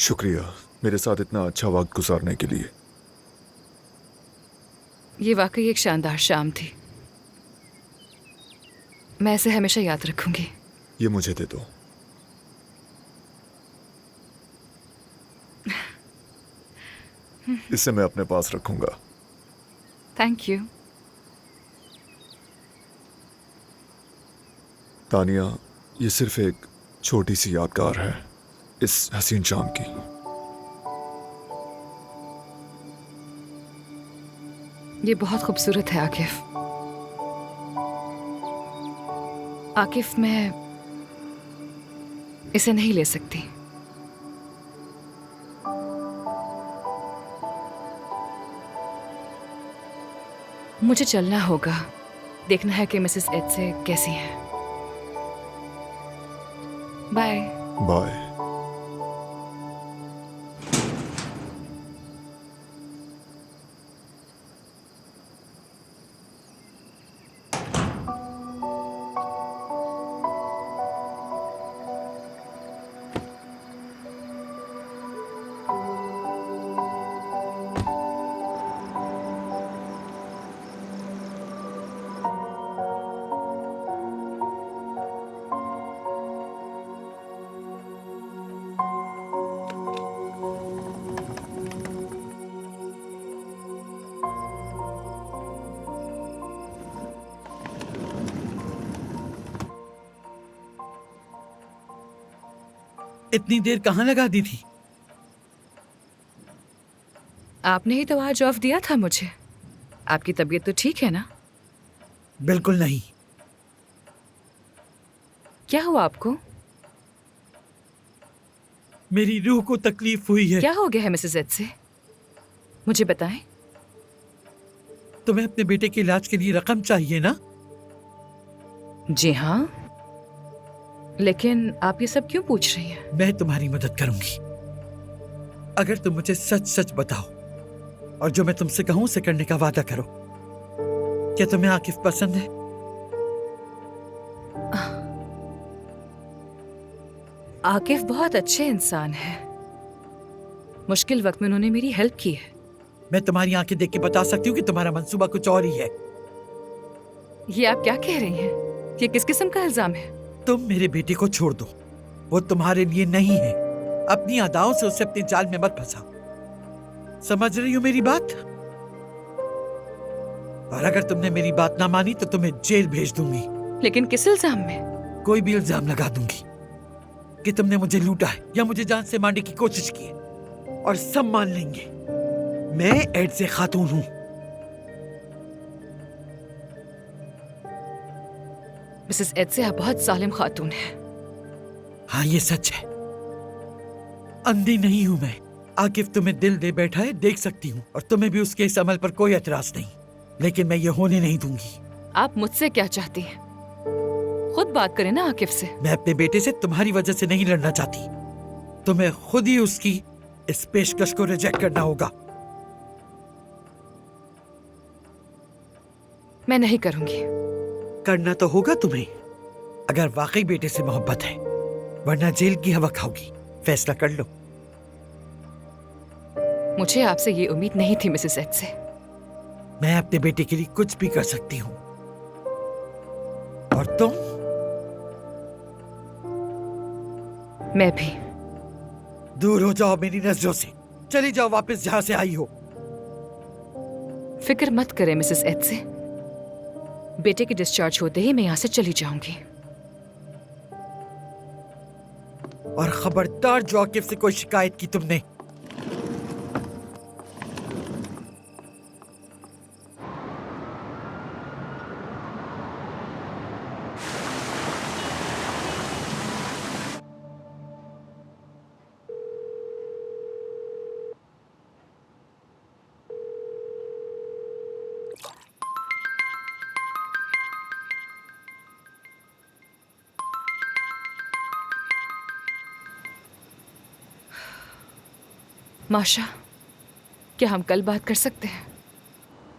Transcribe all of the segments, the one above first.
शुक्रिया मेरे साथ इतना अच्छा वक्त गुजारने के लिए। ये वाकई एक शानदार शाम थी। मैं इसे हमेशा याद रखूंगी। ये मुझे दे दो। इसे मैं अपने पास रखूंगा। Thank you. तानिया, ये सिर्फ एक छोटी सी यादगार है इस हसीन शाम की। ये बहुत खूबसूरत है आकिफ। आकिफ, मैं इसे नहीं ले सकती। मुझे चलना होगा। देखना है कि मिसेस एत्से कैसी हैं। बाय। बाय। इतनी देर कहाँ लगा दी थी? आपने ही तो आज ऑफ दिया था मुझे। आपकी तबीयत तो ठीक है ना? बिल्कुल नहीं। क्या हुआ आपको? मेरी रूह को तकलीफ हुई है। क्या हो गया है मिसेस एत्से? मुझे बताएं। तुम्हें अपने बेटे के इलाज के लिए रकम चाहिए ना? जी हाँ, लेकिन आप ये सब क्यों पूछ रही हैं? मैं तुम्हारी मदद करूंगी अगर तुम मुझे सच सच बताओ और जो मैं तुमसे कहूं उसे करने का वादा करो। क्या तुम्हें आकिफ पसंद है? आकिफ बहुत अच्छे इंसान हैं। मुश्किल वक्त में उन्होंने मेरी हेल्प की है। मैं तुम्हारी आंखें देख के बता सकती हूँ कि तुम्हारा मंसूबा कुछ और ही है। ये आप क्या कह रही हैं? ये किस किस्म का इल्जाम है? तुम मेरे बेटे को छोड़ दो, वो तुम्हारे लिए नहीं है। अपनी अदाओं से उसे अपने जाल में मत फंसाओ। समझ रही हो मेरी बात? और अगर तुमने मेरी बात ना मानी तो तुम्हें जेल भेज दूंगी। लेकिन किस इल्जाम में? कोई भी इल्जाम लगा दूंगी कि तुमने मुझे लूटा है या मुझे जान से मारने की कोशिश की है, और सब मान लेंगे मैं एत्से खातून हूं। मिसेस एत्से, आप बहुत जालिम खातून हैं। हाँ, ये सच है। अंधी नहीं हूं मैं। आकिफ तुम्हें दिल दे बैठा है, देख सकती हूँ, और तुम्हें भी उसके इस अमल पर कोई एतराज नहीं, लेकिन मैं ये होने नहीं दूंगी। आप मुझसे क्या चाहती हैं? खुद बात करें ना आकिफ से। मैं अपने बेटे से तुम्हारी वजह से नहीं लड़ना चाहती। तुम्हें खुद ही उसकी इस पेशकश को रिजेक्ट करना होगा। मैं नहीं करूंगी। करना तो होगा तुम्हें, अगर वाकई बेटे से मोहब्बत है, वरना जेल की हवा खाओगी। फैसला कर लो। मुझे आपसे ये उम्मीद नहीं थी मिसेस एत्से। मैं अपने बेटे के लिए कुछ भी कर सकती हूँ, और तुम? मैं भी। दूर हो जाओ मेरी नजरों से। चली जाओ वापस जहां से आई हो। फिक्र मत करें मिसेस एत्से। बेटे के डिस्चार्ज होते ही मैं यहाँ से चली जाऊंगी। और खबरदार जो आकिफ से कोई शिकायत की तुमने। माशा, क्या हम कल बात कर सकते हैं?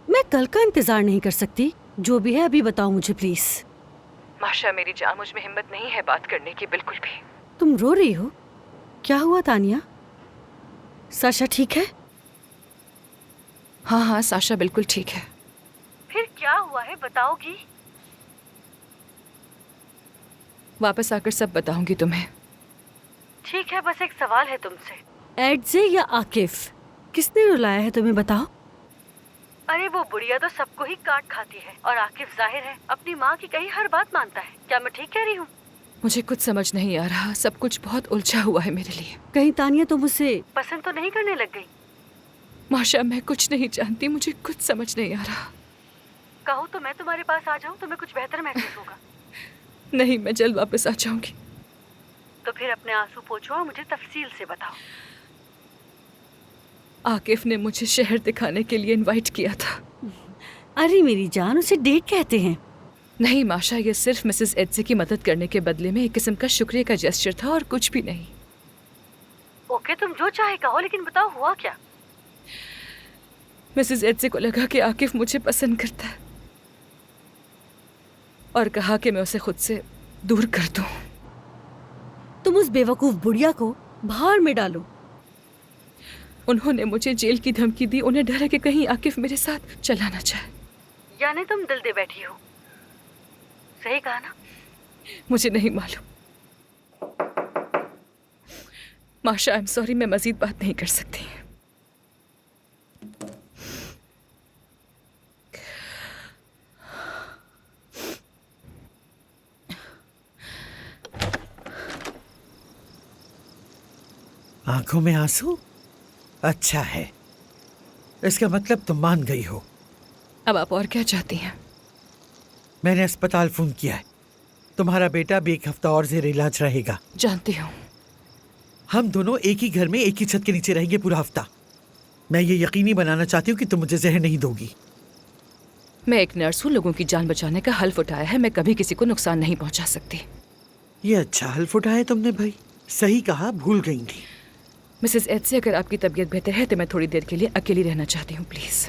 मैं कल का इंतजार नहीं कर सकती। जो भी है अभी बताओ मुझे प्लीज। माशा मेरी जान, मुझ में हिम्मत नहीं है बात करने की, बिल्कुल भी। तुम रो रही हो? क्या हुआ तानिया? साशा ठीक है? हाँ हाँ, साशा बिल्कुल ठीक है। फिर क्या हुआ है बताओगी? वापस आकर सब बताऊंगी तुम्हें। ठीक है, बस एक सवाल है तुमसे। एडजे या आकिफ, किसने रुलाया है तुम्हें बताओ? अरे वो बुढ़िया तो सबको ही काट खाती है और आकिफ जाहिर है अपनी माँ की कही हर बात मानता है। क्या मैं ठीक कह रही हूँ? मुझे कुछ समझ नहीं आ रहा, सब कुछ बहुत उलझा हुआ है मेरे लिए। कहीं तानिया तुम उसे पसंद तो नहीं करने लग गई? माशा, मैं कुछ नहीं जानती, मुझे कुछ समझ नहीं आ रहा। कहो तो मैं तुम्हारे पास आ जाऊँ, तुम्हें कुछ बेहतर महसूस होगा। नहीं, मैं जल्द वापस आ जाऊंगी। तो फिर अपने आंसू पोंछो और मुझे तफसील से बताओ। आकिफ ने मुझे शहर दिखाने के लिए इनवाइट किया था। अरे मेरी जान, उसे डेट कहते हैं। नहीं माशा, ये सिर्फ मिसेस एडसे की मदद करने के बदले में एक किस्म का शुक्रिया का जेस्चर था और कुछ भी नहीं। ओके, तुम जो चाहे कहो, लेकिन बताओ हुआ क्या? मिसेस एडसे को लगा कि आकिफ मुझे पसंद करता है और कहा कि मैं उसे खुद से दूर कर दूं। तुम उस बेवकूफ बुढ़िया को बाहर में डालो। उन्होंने मुझे जेल की धमकी दी, उन्हें डर है कि कहीं आकिफ मेरे साथ चला ना जाए। यानी तुम दिल दे बैठी हो, सही कहा ना? मुझे नहीं मालूम माशा, आई एम सॉरी, मैं मजीद बात नहीं कर सकती। आंखों में आंसू? अच्छा है, इसका मतलब तुम मान गई हो। अब आप और क्या चाहती हैं? मैंने अस्पताल फोन किया है, तुम्हारा बेटा भी एक हफ्ता और जेर इलाज रहेगा। जानती हूँ। हम दोनों एक ही घर में एक ही छत के नीचे रहेंगे पूरा हफ्ता। मैं ये यकीनी बनाना चाहती हूँ कि तुम मुझे जहर नहीं दोगी। मैं एक नर्स हूँ, लोगों की जान बचाने का हल्फ उठाया है, मैं कभी किसी को नुकसान नहीं पहुँचा सकती। ये अच्छा हल्फ उठाया तुमने भाई, सही कहा, भूल गई थी। मिसेस एडसे, अगर आपकी तबीयत बेहतर है तो मैं थोड़ी देर के लिए अकेली रहना चाहती हूँ, प्लीज।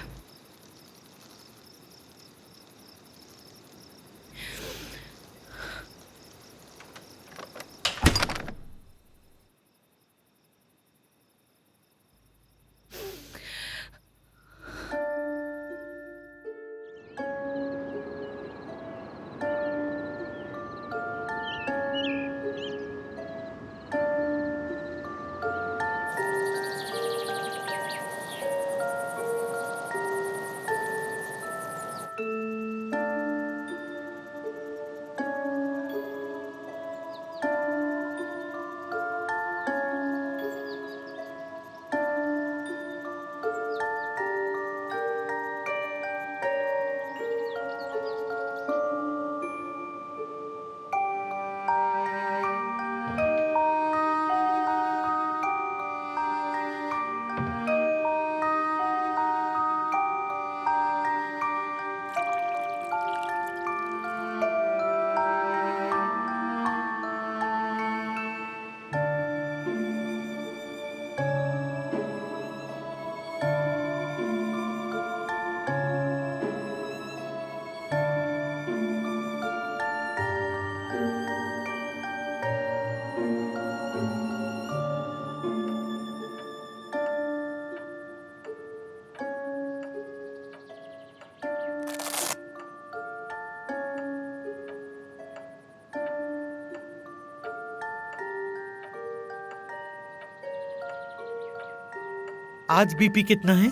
आज बीपी कितना है?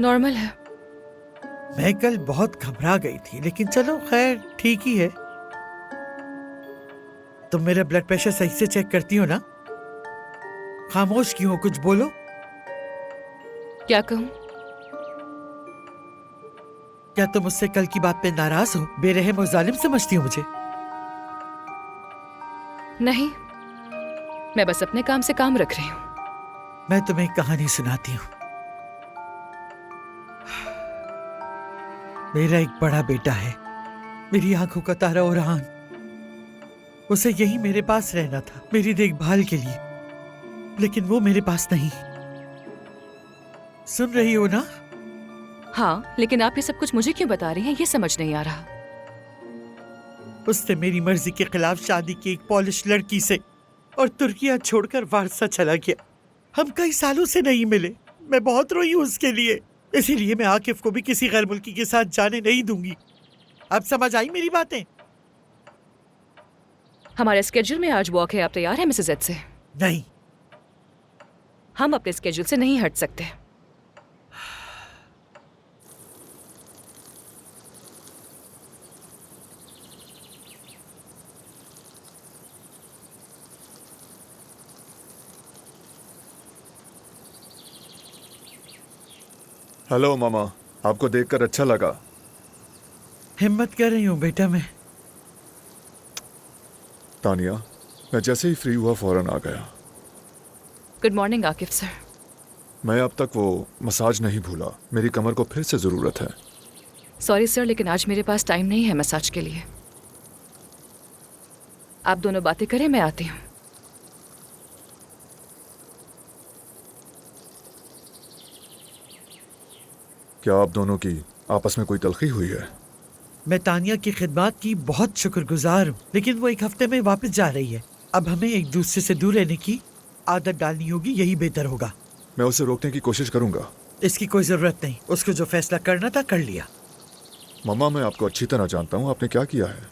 नॉर्मल है। मैं कल बहुत घबरा गई थी, लेकिन चलो खैर ठीक ही है। तुम मेरा ब्लड प्रेशर सही से चेक करती हो ना? खामोश क्यों हो, कुछ बोलो। क्या कहूँ? क्या तुम मुझसे कल की बात पे नाराज हो? बेरहम और जालिम समझती हो मुझे? नहीं, मैं बस अपने काम से काम रख रही हूँ। मैं तुम्हें एक कहानी सुनाती हूँ। मेरा एक बड़ा बेटा है, मेरी आंखों का तारा ओरहान। उसे यही मेरे पास रहना था, मेरी देखभाल के लिए, लेकिन वो मेरे पास नहीं। सुन रही हो ना? हाँ, लेकिन आप ये सब कुछ मुझे क्यों बता रही हैं, ये समझ नहीं आ रहा। उसने मेरी मर्जी के खिलाफ शादी की एक पॉलिश लड़की से और तुर्किया छोड़कर वारसा चला गया। हम कई सालों से नहीं मिले। मैं बहुत रोई हूँ उसके लिए, इसीलिए मैं आकिफ को भी किसी गैर मुल्की के साथ जाने नहीं दूंगी। अब समझ आई मेरी बातें? हमारे स्केड्यूल में आज वॉक है, आप तैयार हैं मिसेस एड से? नहीं। हम अपने स्केड्यूल से नहीं हट सकते। हेलो मामा, आपको देखकर अच्छा लगा। हिम्मत कर रही हूँ बेटा मैं। तानिया, मैं जैसे ही फ्री हुआ फौरन आ गया। Good morning Akif sir. मैं अब तक वो मसाज नहीं भूला। मेरी कमर को फिर से ज़रूरत है। सॉरी सर, लेकिन आज मेरे पास टाइम नहीं है मसाज के लिए। आप दोनों बातें करें, मैं आती हूँ। क्या आप दोनों की आपस में कोई तलखी हुई है? मैं तानिया की खिदमत की बहुत शुक्रगुजार हूँ, लेकिन वो एक हफ्ते में वापस जा रही है। अब हमें एक दूसरे से दूर रहने की आदत डालनी होगी, यही बेहतर होगा। मैं उसे रोकने की कोशिश करूंगा। इसकी कोई जरूरत नहीं, उसको जो फैसला करना था कर लिया। मामा, मैं आपको अच्छी तरह जानता हूँ, आपने क्या किया है।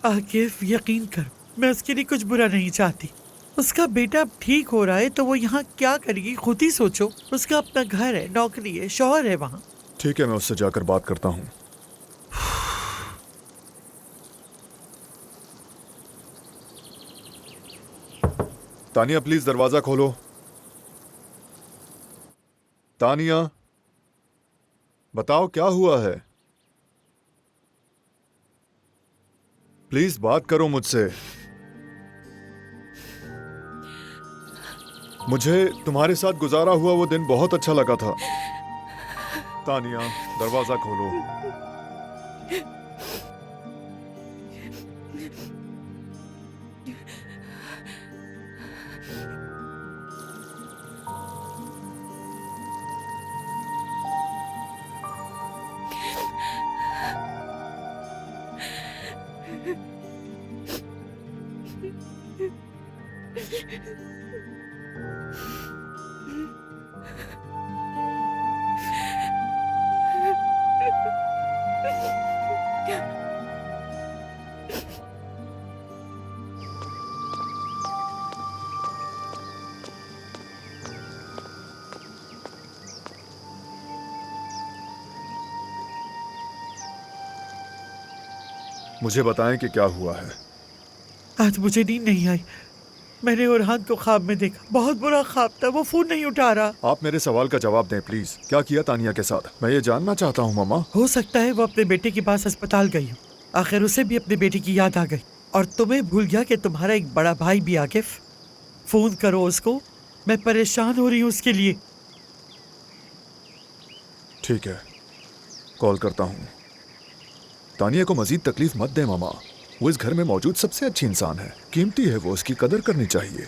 आकिफ यकीन कर, मैं उसके लिए कुछ बुरा नहीं चाहती। उसका बेटा अब ठीक हो रहा है तो वो यहाँ क्या करेगी खुद ही सोचो। उसका अपना घर है, नौकरी है, शौहर है वहाँ। ठीक है, मैं उससे जाकर बात करता हूँ। तानिया, प्लीज दरवाजा खोलो। तानिया, बताओ क्या हुआ है। प्लीज बात करो मुझसे। मुझे तुम्हारे साथ गुजारा हुआ वो दिन बहुत अच्छा लगा था। तानिया, दरवाजा खोलो। मुझे बताएं कि क्या हुआ है। आज मुझे नींद नहीं आई। मैंने ओरहान को ख्वाब में देखा, बहुत बुरा ख्वाब था। वो फोन नहीं उठा रहा। आप मेरे सवाल का जवाब दें प्लीज। क्या किया तानिया के साथ, मैं ये जानना चाहता हूँ मामा। हो सकता है वो अपने बेटे के पास अस्पताल गई हो। आखिर उसे भी अपने बेटे की याद आ गई और तुम्हें भूल गया कि तुम्हारा एक बड़ा भाई भी। आकिफ, फोन करो उसको, मैं परेशान हो रही हूँ उसके लिए। ठीक है, कॉल करता हूँ। तानिया को मजीद तकलीफ मत दे मामा। वो इस घर में मौजूद सबसे अच्छी इंसान है, कीमती है वो, उसकी कदर करनी चाहिए।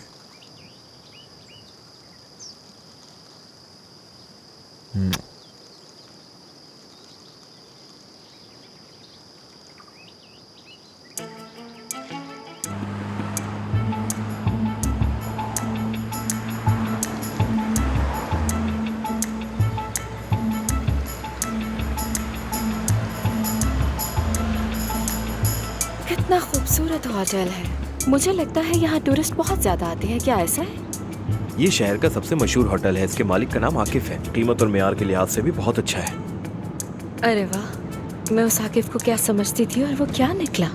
कितना खूबसूरत होटल है। मुझे लगता है यहाँ टूरिस्ट बहुत ज्यादा आते हैं, क्या ऐसा है? ये शहर का सबसे मशहूर होटल है। इसके मालिक का नाम आकिफ है। कीमत और मेयार के लिहाज से भी बहुत अच्छा है। अरे वाह, मैं उस आकिफ को क्या समझती थी और वो क्या निकला।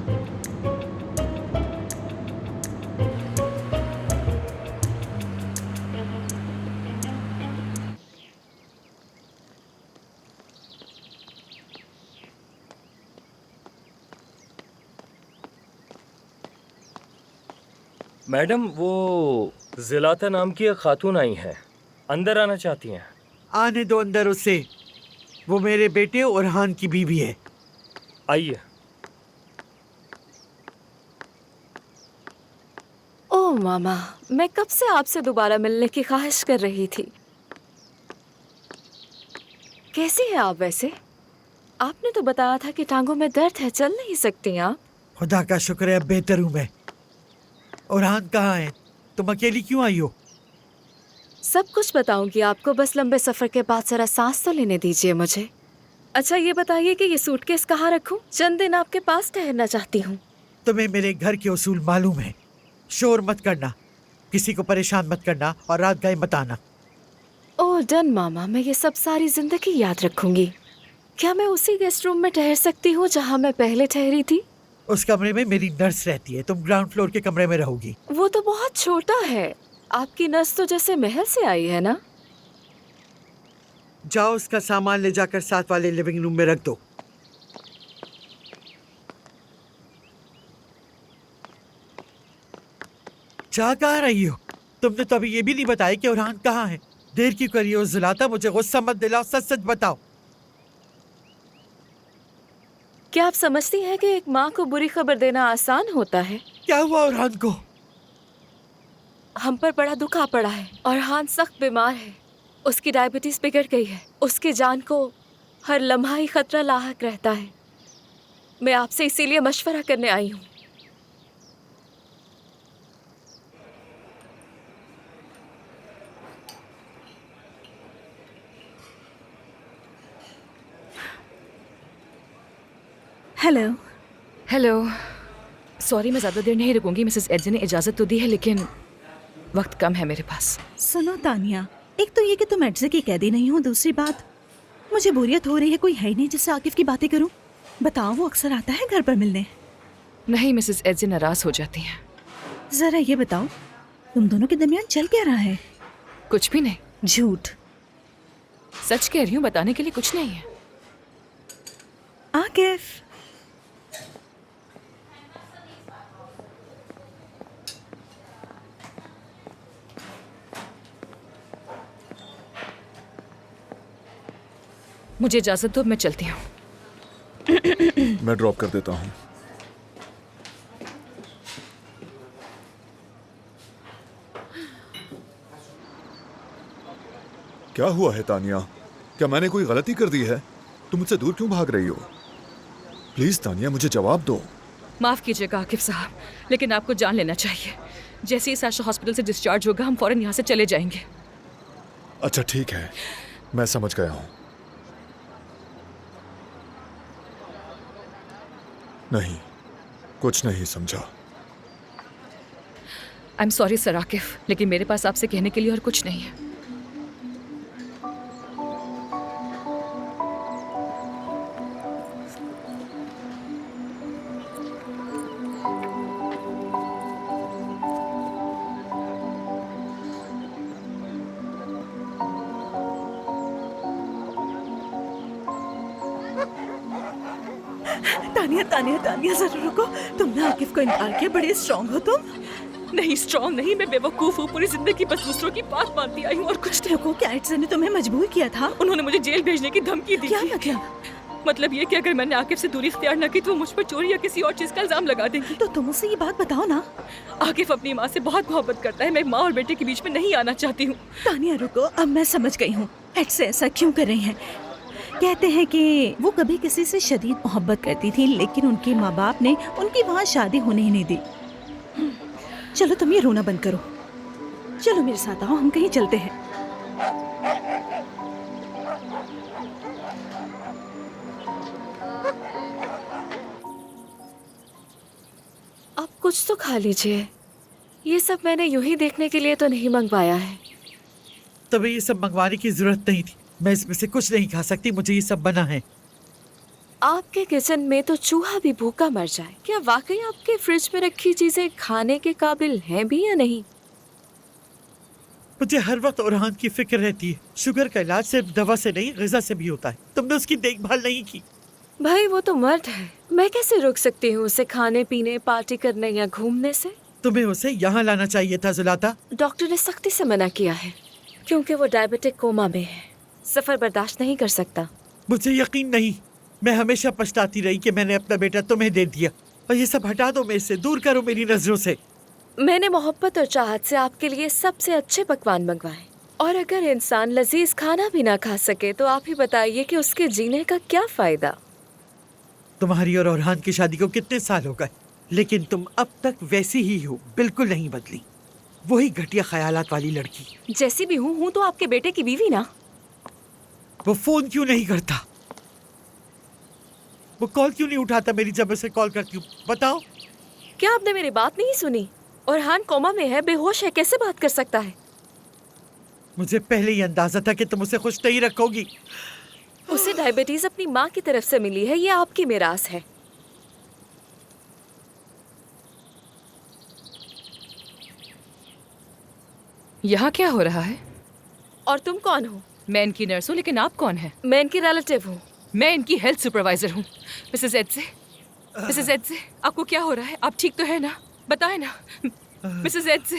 मैडम, वो जिलाता नाम की एक खातून आई हैं, अंदर आना चाहती हैं। आने दो अंदर उसे। वो मेरे बेटे ओरहान की बीवी है। आइए। ओह मामा, मैं कब से आपसे दोबारा मिलने की ख्वाहिश कर रही थी। कैसी हैं आप वैसे? आपने तो बताया था कि टांगों में दर्द है, चल नहीं सकती आप। खुदा का शुक्र है अब बेहतर हूँ मैं। ओरहान कहाँ है? तुम अकेली क्यों आई हो? सब कुछ बताऊंगी आपको, बस लंबे सफर के बाद जरा सांस तो लेने दीजिए मुझे। अच्छा ये बताइए कि ये सूटकेस कहाँ रखूं? चंद दिन आपके पास ठहरना चाहती हूँ। तुम्हें मेरे घर के उसूल मालूम है। शोर मत करना, किसी को परेशान मत करना और रात गए मत आना। ओह डन मामा, मैं ये सब सारी जिंदगी याद रखूंगी। क्या मैं उसी गेस्ट रूम में ठहर सकती हूँ जहाँ मैं पहले ठहरी थी? उस कमरे में मेरी नर्स रहती है, तुम ग्राउंड फ्लोर के कमरे में रहोगी। वो तो बहुत छोटा है। आपकी नर्स तो जैसे महल से आई है ना। जाओ उसका सामान ले जाकर साथ वाले लिविंग रूम में रख दो। जा कहाँ रही हो? तुमने तो अभी ये भी नहीं बताया कि ओरहान कहाँ है। देर क्यों करी हो जुलाता? मुझे गुस्सा मत दिलाओ, सच सच बताओ। क्या आप समझती हैं कि एक माँ को बुरी खबर देना आसान होता है? क्या हुआ ओरहान को? हम पर बड़ा दुख आ पड़ा है। ओरहान सख्त बीमार है। उसकी डायबिटीज बिगड़ गई है। उसकी जान को हर लम्हा ही खतरा लाहक रहता है। मैं आपसे इसीलिए मशवरा करने आई हूँ। हेलो। हेलो। सॉरी, मैं ज़्यादा देर नहीं रुकूंगी। मिसेस एडजे ने इजाज़त तो दी है, लेकिन वक्त कम है मेरे पास। सुनो तानिया, एक तो ये कि तुम एडजे की कैदी नहीं हो, दूसरी बात मुझे बोरियत हो रही है। कोई है ही नहीं जिससे आकिफ की बातें करूं। बताओ, वो अक्सर आता है घर पर मिलने? नहीं, मिसेस एडजे नाराज़ हो जाती हैं। जरा ये बताओ, तुम दोनों के दरमियान चल क्या रहा है? कुछ भी नहीं। झूठ। सच कह रही हूँ, बताने के लिए कुछ नहीं है। आकिफ, मुझे इजाज़त दो, मैं चलती हूँ। मैं ड्रॉप कर देता हूँ। क्या हुआ है तानिया? क्या मैंने कोई गलती कर दी है? तुम मुझसे दूर क्यों भाग रही हो? प्लीज तानिया, मुझे जवाब दो। माफ़ कीजिएगा आकिफ साहब, लेकिन आपको जान लेना चाहिए। जैसे ही साशा हॉस्पिटल से डिस्चार्ज होगा, हम फौरन यहाँ से चले जाएंगे। अच्छा ठीक है, मैं समझ गया हूँ। नहीं, कुछ नहीं समझा। I am sorry sir Akif, लेकिन मेरे पास आपसे कहने के लिए और कुछ नहीं है। तानिया तानिया तानिया, जरा रुको। तुमने आकिफ को इनकार किया, बड़े स्ट्रांग हो तुम। नहीं, स्ट्रांग नहीं, मैं बेवकूफ़ हूँ। पूरी जिंदगी बस दूसरों की बात मानती आई हूँ और कुछ नहीं। रुको, क्या एडजे ने तुम्हें मजबूर किया था? उन्होंने मुझे जेल भेजने की धमकी दी क्या थी। मतलब ये कि अगर मैंने आकिफ से दूरी इख्तियार न की तो वो मुझ पर चोरी या किसी और चीज का इल्जाम लगा देंगी। तो तुम उससे ये बात बताओ ना। आकिफ अपनी माँ से बहुत मोहब्बत करता है। मैं माँ और बेटे के बीच में नहीं आना चाहती हूँ। तानिया रुको, अब मैं समझ गई हूँ एडजे ऐसा क्यों कर रही हैं। कहते हैं कि वो कभी किसी से शदीद मोहब्बत करती थी, लेकिन उनके माँ बाप ने उनकी वहाँ शादी होने ही नहीं दी। चलो तुम ये रोना बंद करो, चलो मेरे साथ आओ, हम कहीं चलते हैं। आप कुछ तो खा लीजिए। ये सब मैंने यूं ही देखने के लिए तो नहीं मंगवाया है। तुम्हें ये सब मंगवाने की जरूरत नहीं थी। मैं इसमें से कुछ नहीं खा सकती, मुझे ये सब बना है। आपके किचन में तो चूहा भी भूखा मर जाए। क्या वाकई आपके फ्रिज में रखी चीजें खाने के काबिल हैं भी या नहीं? मुझे हर वक्त ओरहान की फिक्र रहती है। शुगर का इलाज सिर्फ दवा से नहीं, ग़िज़ा से भी होता है। तुमने उसकी देखभाल नहीं की। भाई वो तो मर्द है, मैं कैसे रोक सकती हूँ उसे खाने पीने, पार्टी करने या घूमने से? तुम्हें उसे यहाँ लाना चाहिए था जुलाता। डॉक्टर ने सख्ती से मना किया है क्योंकि वो डायबिटिक कोमा में है, सफर बर्दाश्त नहीं कर सकता। मुझे यकीन नहीं। मैं हमेशा पछताती रही कि मैंने अपना बेटा तुम्हें दे दिया। और ये सब हटा दो मेरे से, दूर करो मेरी नजरों से। मैंने मोहब्बत और चाहत से आपके लिए सबसे अच्छे पकवान मंगवाए, और अगर इंसान लजीज खाना भी ना खा सके तो आप ही बताइए कि उसके जीने का क्या फायदा। तुम्हारी और ओरहान की शादी को कितने साल हो गए, लेकिन तुम अब तक वैसी ही हो, बिल्कुल नहीं बदली। वही घटिया ख्यालात वाली लड़की। जैसी भी हूँ तो आपके बेटे की बीवी ना। वो फोन क्यों नहीं करता? वो कॉल क्यों नहीं उठाता मेरी जब मैं उसे कॉल करती हूँ? बताओ। क्या आपने मेरी बात नहीं सुनी? और हान कोमा में है, बेहोश है, कैसे बात कर सकता है? मुझे पहले ही अंदाजा था कि तुम उसे खुश नहीं रखोगी। उसे डायबिटीज अपनी माँ की तरफ से मिली है, ये आपकी मिरास है। यहाँ क्या हो रहा है? और तुम कौन हो? मैं इनकी नर्स हूँ, लेकिन आप कौन हैं? मैं इनकी रिलेटिव हूँ। मैं इनकी हेल्थ सुपरवाइजर हूँ। मिसेस एडसे, मिसेस एडसे, आपको क्या हो रहा है? आप ठीक तो है ना? बताएं ना। मिसेस एडसे,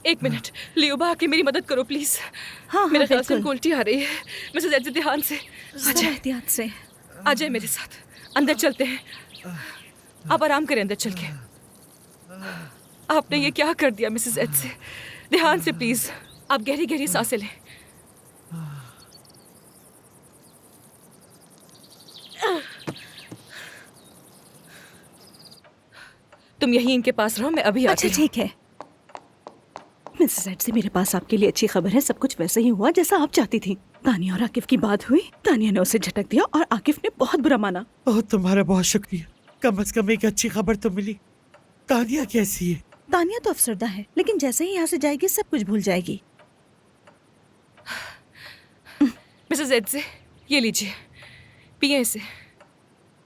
एक मिनट। लियोबा, आके मेरी मदद करो प्लीज। हाँ, मेरा ख्याल से उनको उल्टी आ रही है। मिसेस एडसे, ध्यान से आ जाए, एहतियात से। आ जाए मेरे साथ। अंदर चलते हैं। आप आराम करें अंदर चल के। आपने ये क्या कर दिया मिसेस एडसे? ध्यान से प्लीज। आप गहरी गहरी सांसें लें। तुम यहीं इनके पास रहो, मैं अभी आती अच्छा हूँ। ठीक है मिसेस एड से, मेरे पास आपके लिए अच्छी खबर है। सब कुछ वैसे ही हुआ जैसा आप चाहती थी। तानिया और आकिफ की बात हुई, तानिया ने उसे झटक दिया और आकिफ ने बहुत बुरा माना। ओह, तुम्हारा बहुत शुक्रिया। कम से कम एक अच्छी खबर तो मिली। तानिया कैसी है? तानिया तो अफसरदा है, लेकिन जैसे ही यहाँ से जाएगी सब कुछ भूल जाएगी। मिसेस एडसे, ये लीजिए, पिए इसे।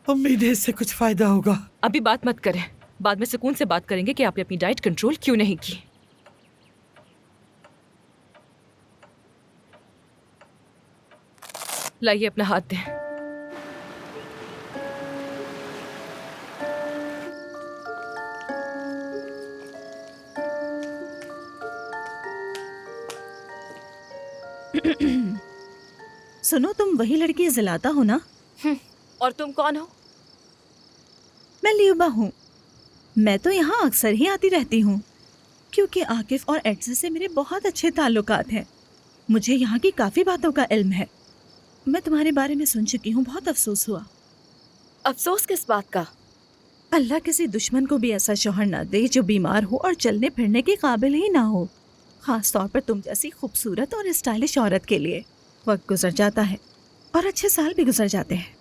उम्मीद है इससे कुछ फायदा होगा। अभी बात मत करें, बाद में सुकून से बात करेंगे कि आपने अपनी डाइट कंट्रोल क्यों नहीं की। लाइए अपना हाथ दें। सुनो, तुम वही लड़की जिलाता हो ना? और तुम कौन हो? मैं लियुबा हूँ। मैं तो यहाँ अक्सर ही आती रहती हूँ क्योंकि आकिफ और एडसे से मेरे बहुत अच्छे ताल्लुकात हैं। मुझे यहाँ की काफ़ी बातों का इल्म है। मैं तुम्हारे बारे में सुन चुकी हूँ, बहुत अफसोस हुआ। अफसोस किस बात का? अल्लाह किसी दुश्मन को भी ऐसा शौहर ना दे जो बीमार हो और चलने फिरने के काबिल ही ना हो। खास तौर पर तुम जैसी खूबसूरत और स्टाइलिश औरत के लिए। वक्त गुजर जाता है और अच्छे साल भी गुजर जाते हैं।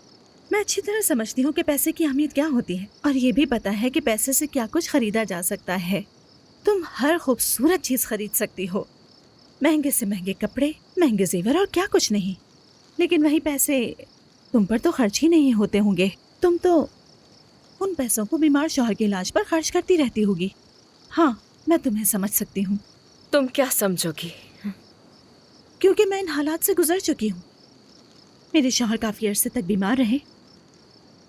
मैं अच्छी तरह समझती हूँ कि पैसे की अहमियत क्या होती है, और ये भी पता है कि पैसे से क्या कुछ खरीदा जा सकता है। तुम हर खूबसूरत चीज़ खरीद सकती हो, महंगे से महंगे कपड़े, महंगे जेवर और क्या कुछ नहीं। लेकिन वही पैसे तुम पर तो खर्च ही नहीं होते होंगे। तुम तो उन पैसों को बीमार शौहर के इलाज पर खर्च करती रहती होगी। हाँ, मैं तुम्हें समझ सकती हूँ। तुम क्या समझोगी? क्योंकि मैं इन हालात से गुजर चुकी हूँ। मेरे शौहर काफ़ी अरसे तक बीमार रहे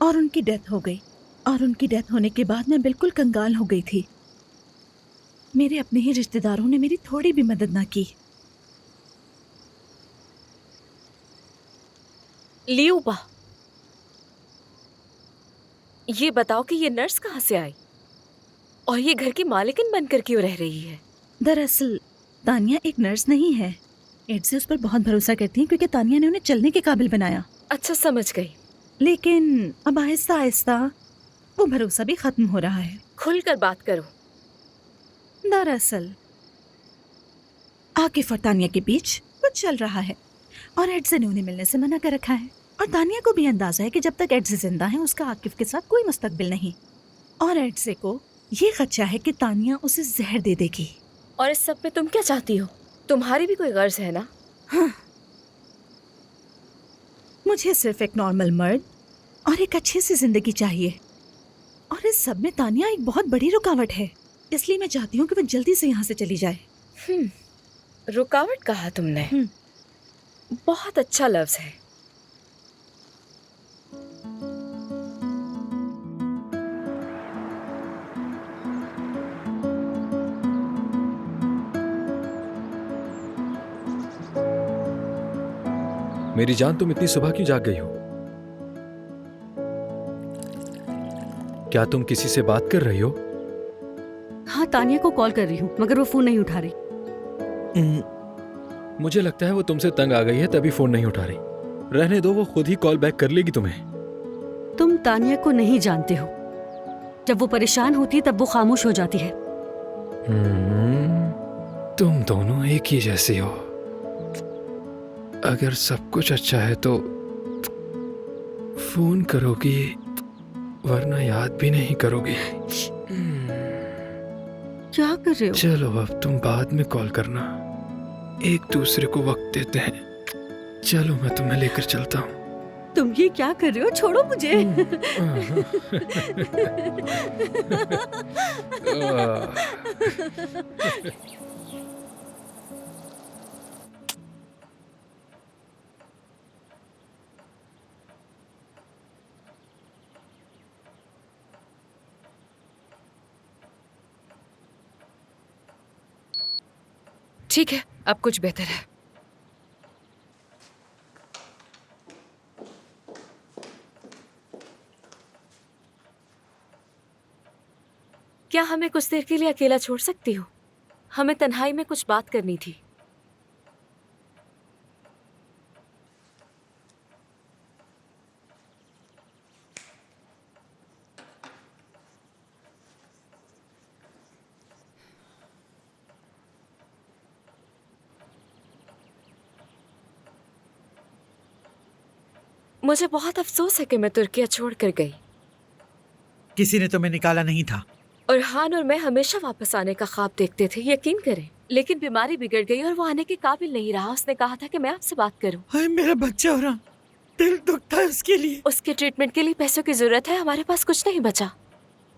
और उनकी डेथ हो गई, और उनकी डेथ होने के बाद मैं बिल्कुल कंगाल हो गई थी। मेरे अपने ही रिश्तेदारों ने मेरी थोड़ी भी मदद ना की। लियुबा, ये बताओ कि ये नर्स कहाँ से आई और ये घर की मालिकिन बनकर क्यों रह रही है? दरअसल तानिया एक नर्स नहीं है। एडसे उस पर बहुत भरोसा करती हैं क्योंकि तानिया ने उन्हें चलने के काबिल बनाया। अच्छा, समझ गई। लेकिन अब आहिस्ता आहिस्ता वो भरोसा भी खत्म हो रहा है। खुलकर बात करो। दरअसल आकिफ और तानिया के बीच कुछ चल रहा है और एडसे ने उन्हें मिलने से मना कर रखा है। और तानिया को भी अंदाजा है कि जब तक एडसे जिंदा है उसका आकिफ के साथ कोई मुस्तकबिल नहीं। और एडसे को ये खदशा है कि तानिया उसे जहर दे देगी। और इस सब में तुम क्या चाहती हो? तुम्हारी भी कोई गर्ज है ना? हाँ, मुझे सिर्फ एक नॉर्मल मर्द और एक अच्छी सी जिंदगी चाहिए, और इस सब में तानिया एक बहुत बड़ी रुकावट है। इसलिए मैं चाहती हूँ कि वो जल्दी से यहाँ से चली जाए। रुकावट कहा तुमने? बहुत अच्छा लफ्ज है। मेरी जान, तुम इतनी सुबह क्यों जाग गई हो? क्या तुम किसी से बात कर रही हो? हाँ, तानिया को कॉल कर रही हूँ मगर वो फोन नहीं उठा रही। मुझे लगता है वो तुमसे तंग आ गई है तभी फोन नहीं उठा रही। रहने दो, वो खुद ही कॉल बैक कर लेगी तुम्हें। तुम तानिया को नहीं जानते हो। जब वो परेशान होती है तब वो खामोश हो जाती है। तुम दोनों एक ही जैसी हो। अगर सब कुछ अच्छा है तो फोन करोगी, वरना याद भी नहीं करोगी। क्या कर रहे हो? चलो अब तुम बाद में कॉल करना, एक दूसरे को वक्त देते हैं। चलो मैं तुम्हें लेकर चलता हूँ। तुम ये क्या कर रहे हो? छोड़ो मुझे। ठीक है, अब कुछ बेहतर है। क्या हमें कुछ देर के लिए अकेला छोड़ सकती हो? हमें तन्हाई में कुछ बात करनी थी। मुझे बहुत अफसोस है कि मैं तुर्किया छोड़कर गई। किसी ने तुम्हें निकाला नहीं था। उरहान और मैं हमेशा वापस आने का ख्वाब देखते थे, यकीन करें। लेकिन बीमारी बिगड़ गई और वो आने के काबिल नहीं रहा। उसने कहा था कि मैं आपसे बात करूं। हाय मेरा बच्चा उरहान, दिल दुखता है उसके लिए। उसके ट्रीटमेंट के लिए पैसों की जरूरत है। हमारे पास कुछ नहीं बचा,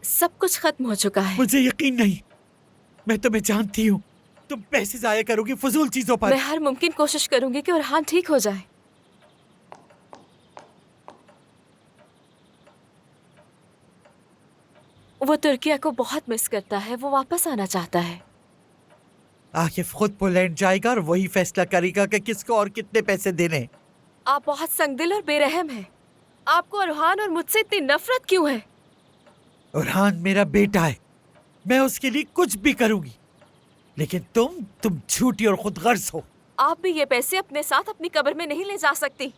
सब कुछ खत्म हो चुका है। मुझे यकीन नहीं, मैं तुम्हें जानती हूँ। तुम पैसे जाया करोगी फजूल चीजों पर। मैं हर मुमकिन कोशिश करूंगी कि उरहान ठीक हो जाए। वो तुर्किया को बहुत मिस करता है, वो वापस आना चाहता है। आकिफ खुद पोलैंड जाएगा और वही फैसला करेगा कि किसको और कितने पैसे देने। आप बहुत संगदिल और बेरहम हैं। आपको उरहान और मुझसे इतनी नफरत क्यों है? उरहान मेरा बेटा है, मैं उसके लिए कुछ भी करूंगी। लेकिन तुम झूठी और खुदगर्ज हो। आप भी ये पैसे अपने साथ अपनी कब्र में नहीं ले जा सकती।